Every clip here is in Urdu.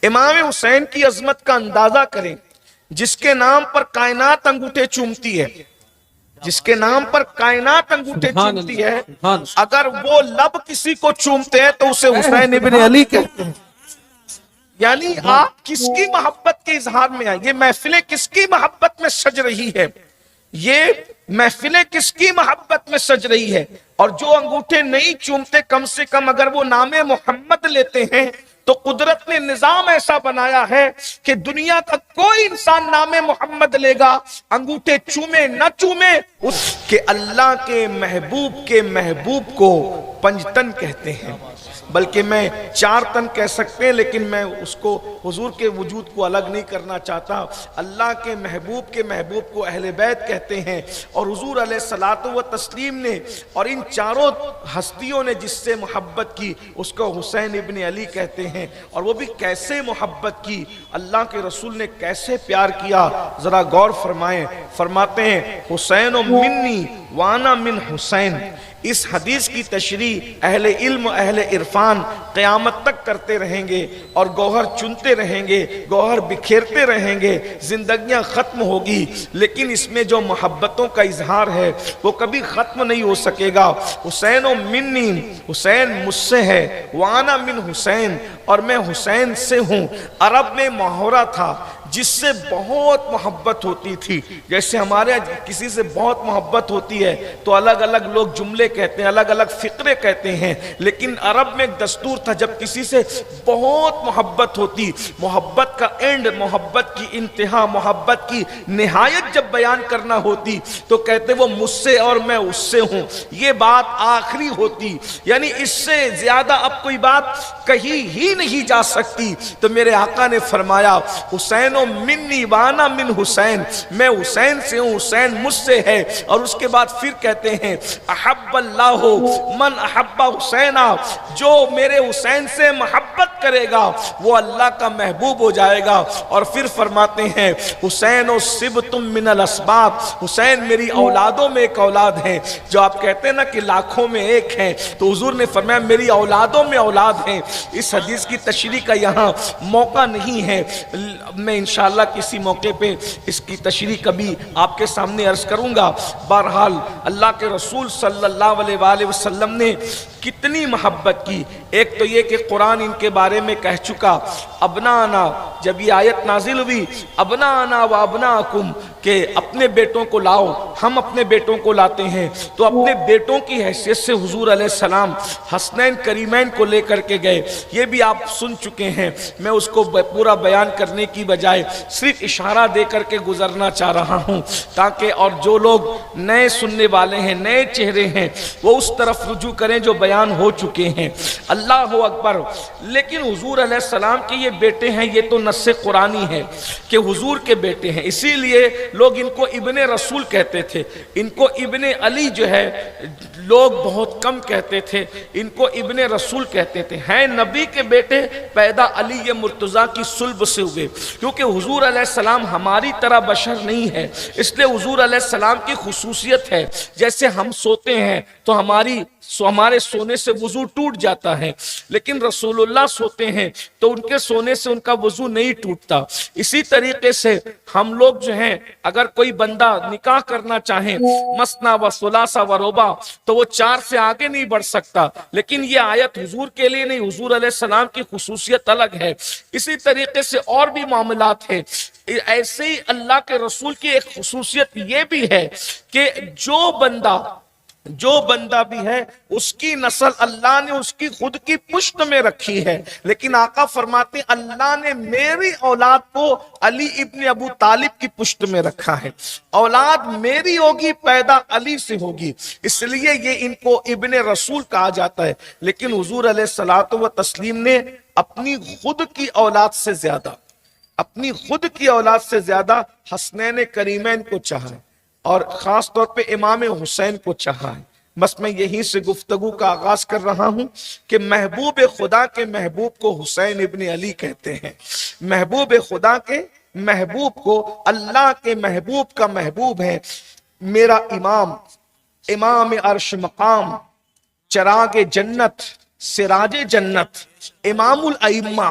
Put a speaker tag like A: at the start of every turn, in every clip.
A: امام حسین کی عظمت کا اندازہ کریں، جس کے نام پر کائنات انگوٹھے چومتی ہے، جس کے نام پر کائنات انگوٹھے چومتی ہے، اگر وہ لب کسی کو چومتے ہیں تو اسے حسین ابن علی کہتے ہیں۔ یعنی آپ کس کی محبت کے اظہار میں آئے، یہ محفلیں کس کی محبت میں سج رہی ہے، یہ محفلیں کس کی محبت میں سج رہی ہے۔ اور جو انگوٹھے نہیں چومتے، کم سے کم اگر وہ نام محمد لیتے ہیں تو قدرت نے نظام ایسا بنایا ہے کہ دنیا کا کوئی انسان نام محمد لے گا، انگوٹھے چومے نہ چومے، اس کے اللہ کے محبوب کو پنجتن کہتے ہیں، بلکہ میں 4 تن کہہ سکتے ہیں، لیکن میں اس کو حضور کے وجود کو الگ نہیں کرنا چاہتا۔ اللہ کے محبوب کو اہل بیت کہتے ہیں، اور حضور علیہ الصلوۃ والتسلیم نے اور ان چاروں ہستیوں نے جس سے محبت کی اس کو حسین ابن علی کہتے ہیں۔ اور وہ بھی کیسے محبت کی، اللہ کے رسول نے کیسے پیار کیا، ذرا غور فرمائیں۔ فرماتے ہیں حسین منی وانا من حسین۔ اس حدیث کی تشریح اہل علم اہل عرفان قیامت تک کرتے رہیں گے، اور گوہر چنتے رہیں گے، گوہر بکھیرتے رہیں گے، زندگیاں ختم ہوگی، لیکن اس میں جو محبتوں کا اظہار ہے وہ کبھی ختم نہیں ہو سکے گا۔ حسین منی، حسین مجھ سے ہے، وانا من حسین، اور میں حسین سے ہوں۔ عرب میں محاورہ تھا، جس سے بہت محبت ہوتی تھی، جیسے ہمارے کسی سے بہت محبت ہوتی ہے تو الگ الگ لوگ جملے کہتے ہیں، الگ الگ فقرے کہتے ہیں، لیکن عرب میں ایک دستور تھا، جب کسی سے بہت محبت ہوتی، محبت کا اینڈ، محبت کی انتہا، محبت کی نہایت جب بیان کرنا ہوتی تو کہتے وہ مجھ سے اور میں اس سے ہوں، یہ بات آخری ہوتی، یعنی اس سے زیادہ اب کوئی بات کہی ہی نہیں جا سکتی۔ تو میرے آقا نے فرمایا حسین منی وانا من حسین، میں حسین سے ہوں، حسین مجھ سے ہے۔ اور اس کے بعد پھر کہتے ہیں احب اللہ من احب حسینا، جو میرے حسین سے محبت کرے گا وہ اللہ کا محبوب ہو جائے گا۔ اور پھر فرماتے ہیں حسین و سبتم من الاسباط، حسین میری اولادوں میں ایک اولاد ہے، جو آپ کہتے ہیں نا کہ لاکھوں میں ایک ہے، تو حضور نے فرمایا میری اولادوں میں اولاد ہیں۔ اس حدیث کی تشریح کا یہاں موقع نہیں ہے، میں انشاءاللہ کسی موقع پہ اس کی تشریح کبھی آپ کے سامنے عرض کروں گا۔ بہرحال اللہ کے رسول صلی اللہ علیہ وآلہ وسلم نے کتنی محبت کی، ایک تو یہ کہ قرآن ان کے بارے میں کہہ چکا ابنانا، جب یہ آیت نازل ہوئی ابنانا و ابناکم، کہ اپنے بیٹوں کو لاؤ، ہم اپنے بیٹوں کو لاتے ہیں، تو اپنے بیٹوں کی حیثیت سے حضور علیہ السلام حسنین کریمین کو لے کر کے گئے، یہ بھی آپ سن چکے ہیں، میں اس کو پورا بیان کرنے کی بجائے صرف اشارہ دے کر کے گزرنا چاہ رہا ہوں، تاکہ اور جو لوگ نئے سننے والے ہیں، نئے چہرے ہیں، وہ اس طرف رجوع کریں جو بیان ہو چکے ہیں۔ اللہ اکبر۔ لیکن حضور علیہ السلام کے یہ بیٹے ہیں، یہ تو نص قرآنی ہے کہ حضور کے بیٹے ہیں، اسی لیے لوگ ان کو ابن رسول کہتے تھے، ان کو ابن علی جو ہے لوگ بہت کم کہتے تھے، ان کو ابن رسول کہتے تھے، ہیں نبی کے بیٹے، پیدا علی مرتضیٰ کی صلب سے ہوئے، کیونکہ حضور علیہ السلام ہماری طرح بشر نہیں ہے، اس لیے حضور علیہ السلام کی خصوصیت ہے، جیسے ہم سوتے ہیں تو ہمارے سونے سے وضو ٹوٹ جاتا ہے، لیکن رسول اللہ سوتے ہیں تو ان کے سونے سے ان کا وضو نہیں ٹوٹتا۔ اسی طریقے سے ہم لوگ جو ہیں اگر کوئی بندہ نکاح کرنا چاہیں مثنیٰ و ثلاثہ و رباع تو وہ 4 سے آگے نہیں بڑھ سکتا، لیکن یہ آیت حضور کے لیے نہیں، حضور علیہ السلام کی خصوصیت الگ ہے۔ اسی طریقے سے اور بھی معاملات ہیں، ایسے ہی اللہ کے رسول کی ایک خصوصیت یہ بھی ہے کہ جو بندہ بھی ہے اس کی نسل اللہ نے اس کی خود کی پشت میں رکھی ہے، لیکن آقا فرماتے ہیں اللہ نے میری اولاد کو علی ابن ابو طالب کی پشت میں رکھا ہے، اولاد میری ہوگی پیدا علی سے ہوگی، اس لیے یہ ان کو ابن رسول کہا جاتا ہے۔ لیکن حضور علیہ الصلوۃ والتسلیم نے اپنی خود کی اولاد سے زیادہ حسنین کریمین کو چاہا ہے، اور خاص طور پہ امام حسین کو چاہا ہے۔ بس میں یہیں سے گفتگو کا آغاز کر رہا ہوں کہ محبوب خدا کے محبوب کو حسین ابن علی کہتے ہیں، محبوب خدا کے محبوب کو اللہ کے محبوب کا محبوب ہے۔ میرا امام عرش مقام، چراغ جنت، سراج جنت، امام الائمہ،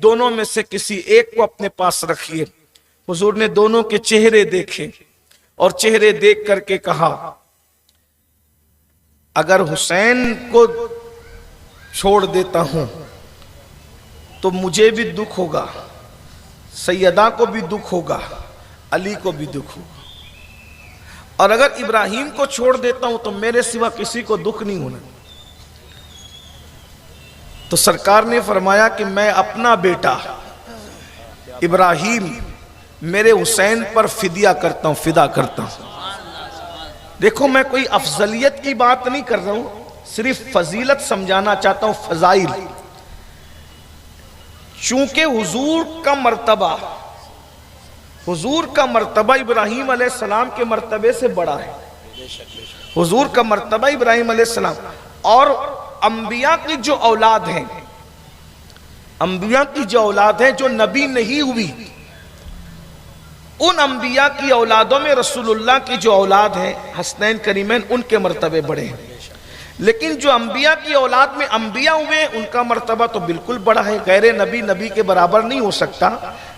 A: دونوں میں سے کسی ایک کو اپنے پاس رکھیے۔ حضور نے دونوں کے چہرے دیکھے اور چہرے دیکھ کر کے کہا اگر حسین کو چھوڑ دیتا ہوں تو مجھے بھی دکھ ہوگا، سیدہ کو بھی دکھ ہوگا، علی کو بھی دکھ ہوگا، اور اگر ابراہیم کو چھوڑ دیتا ہوں تو میرے سوا کسی کو دکھ نہیں ہونا۔ تو سرکار نے فرمایا کہ میں اپنا بیٹا ابراہیم میرے حسین پر فدیہ کرتا ہوں، فدا کرتا ہوں۔ دیکھو میں کوئی افضلیت کی بات نہیں کر رہا ہوں، صرف فضیلت سمجھانا چاہتا ہوں، فضائل۔ چونکہ حضور کا مرتبہ ابراہیم علیہ السلام کے مرتبے سے بڑا ہے۔ حضور کا مرتبہ ابراہیم علیہ السلام اور انبیاء کی جو اولاد ہیں، انبیاء کی جو اولاد ہیں جو نبی نہیں ہوئی، ان انبیاء کی اولادوں میں رسول اللہ کی جو اولاد ہیں حسنین کریمین، ان کے مرتبے بڑے ہیں۔ لیکن جو انبیاء کی اولاد میں انبیاء ہوئے ان کا مرتبہ تو بالکل بڑا ہے، غیر نبی نبی کے برابر نہیں ہو سکتا۔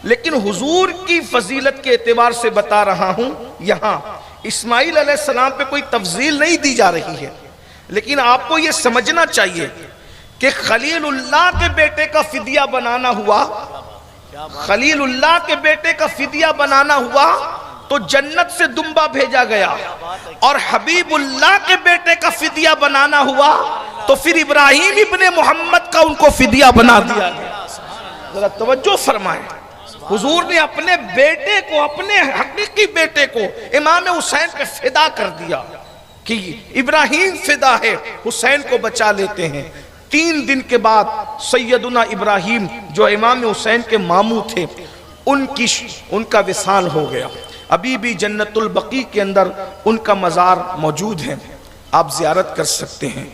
A: لیکن حضور کی فضیلت کے اعتبار سے بتا رہا ہوں، یہاں اسماعیل علیہ السلام پہ کوئی تفضیل نہیں دی جا رہی ہے، لیکن آپ کو یہ سمجھنا چاہیے کہ خلیل اللہ کے بیٹے کا فدیہ بنانا ہوا، خلیل اللہ کے بیٹے کا فدیہ بنانا ہوا تو جنت سے دمبا بھیجا گیا، اور حبیب اللہ کے بیٹے کا فدیہ بنانا ہوا تو پھر ابراہیم ابن محمد کا ان کو فدیہ بنا دیا گیا۔ ذرا توجہ فرمائیں، حضور نے اپنے بیٹے کو، اپنے حقیقی بیٹے کو امام حسین پہ فدا کر دیا کہ ابراہیم فدا ہے، حسین کو بچا لیتے ہیں۔ 3 دن کے بعد سیدنا ابراہیم جو امام حسین کے ماموں تھے ان کا وصال ہو گیا۔ ابھی بھی جنت البقیع کے اندر ان کا مزار موجود ہے، آپ زیارت کر سکتے ہیں۔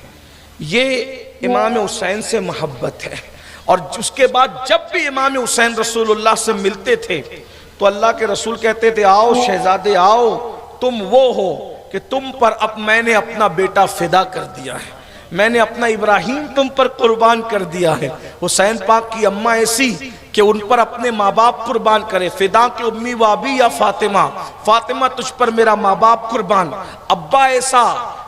A: یہ امام حسین سے محبت ہے، اور اس کے بعد جب بھی امام حسین رسول اللہ سے ملتے تھے تو اللہ کے رسول کہتے تھے آؤ شہزادے آؤ، تم وہ ہو کہ تم پر اب میں نے اپنا بیٹا فدا کر دیا ہے، میں نے اپنا ابراہیم تم پر قربان کر دیا ہے۔ حسین پاک کی اماں ایسی کہ ان پر اپنے ماں باپ قربان کرے، فدا کے امی و ابی یا فاطمہ، فاطمہ تجھ پر میرا ماں باپ قربان۔ ابا ایسا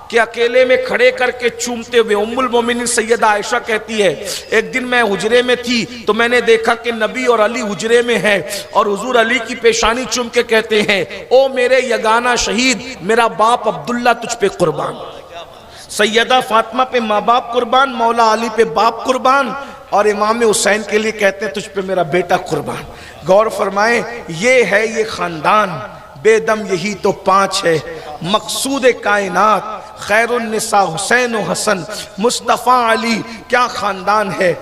A: کہ اکیلے میں کھڑے کر کے چومتے ہوئے، ام المومنین سیدہ عائشہ کہتی ہے ایک دن میں حجرے میں تھی تو میں نے دیکھا کہ نبی اور علی حجرے میں ہیں، اور حضور علی کی پیشانی چوم کے کہتے ہیں او میرے یگانہ شہید، میرا باپ عبداللہ تجھ پہ قربان۔ سیدہ فاطمہ پہ ماں باپ قربان، مولا علی پہ باپ قربان، اور امام حسین کے لیے کہتے ہیں تجھ پہ میرا بیٹا قربان۔ غور فرمائیں، یہ ہے یہ خاندان، بے دم یہی تو 5 ہے، مقصود کائنات خیر النساء حسین و حسن، مصطفیٰ علی، کیا خاندان ہے۔